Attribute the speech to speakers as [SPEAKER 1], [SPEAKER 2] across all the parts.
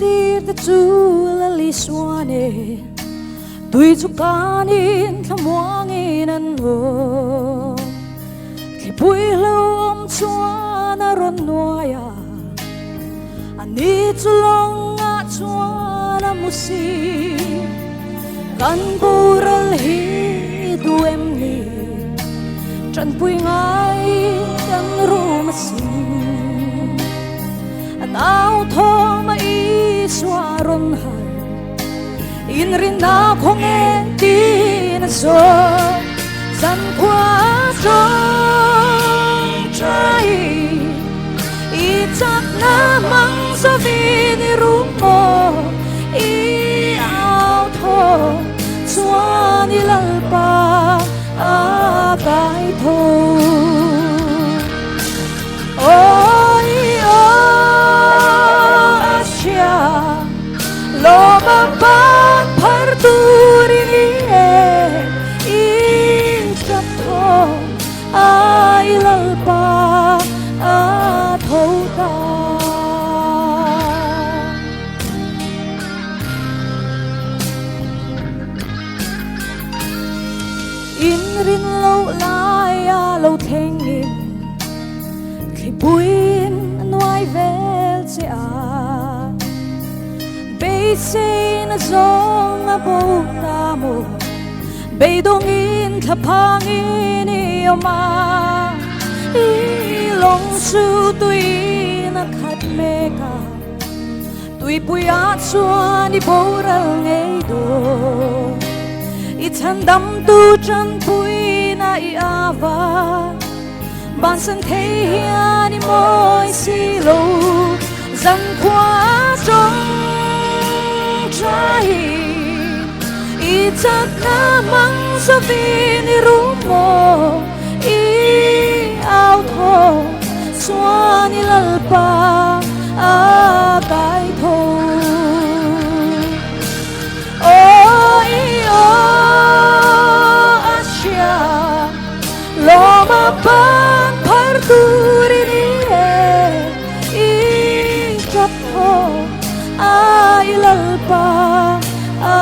[SPEAKER 1] tir ta chu la li suane tui chu kanin thamuangin an ho ki pui lo om chuan a ron noya ani chu long a chuan a musi kan bural hi du em ni tran pui ngai kan ru ma si an au tho ma i swa ron ha in rin na khong e ti na so san kwa trong trai i chak na mang sa vin ru mo i ao tho chuan i lal pa a kai tho oi o asia lo ba pan par turi ni e in chap tho ai lal pa a tho ta in rin lo lai a lo theng in khi buin noi vel che a be se na zong a bo ta mo be dong in thapang in ma i long su tui na khat me ka tui pui a chuan i bo ral ngei do i chan dam tu chan pui na i ava ban san thei hian i moi si lo zan kwa trong trai i chak na mang sa vin i ru mo i ao tho chuan i lal pa a kai tho oi o asia lo ma pan par turi ni e i chap tho ai lal pa a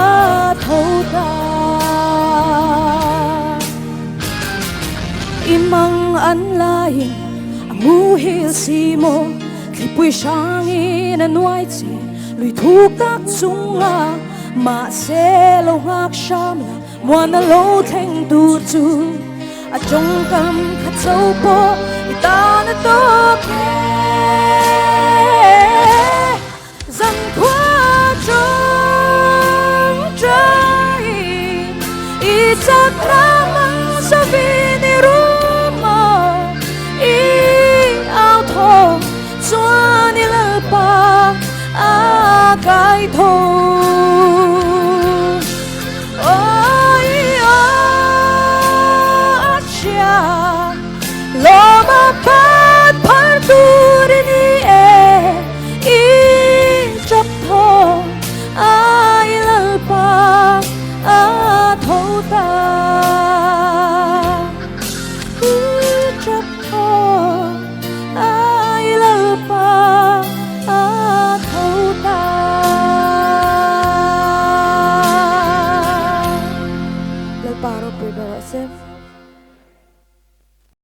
[SPEAKER 1] tho ta imang an lain amu hil si mo khi pui sang in an wai chi lui thuk tak chunga ma se lo ngak sham la muan a lo theng tu chu a chong kam khat chau po i ta na to ke zan kwa trong trai i chak na mang sa vin i ru ma i ao tho chuan i lal pa a kai tho oi o asia lo ma pan par turi ni e i chap tho ai lal pa a tho ta i chap tho ai lal pa a tho ta lal pa ro pe ba se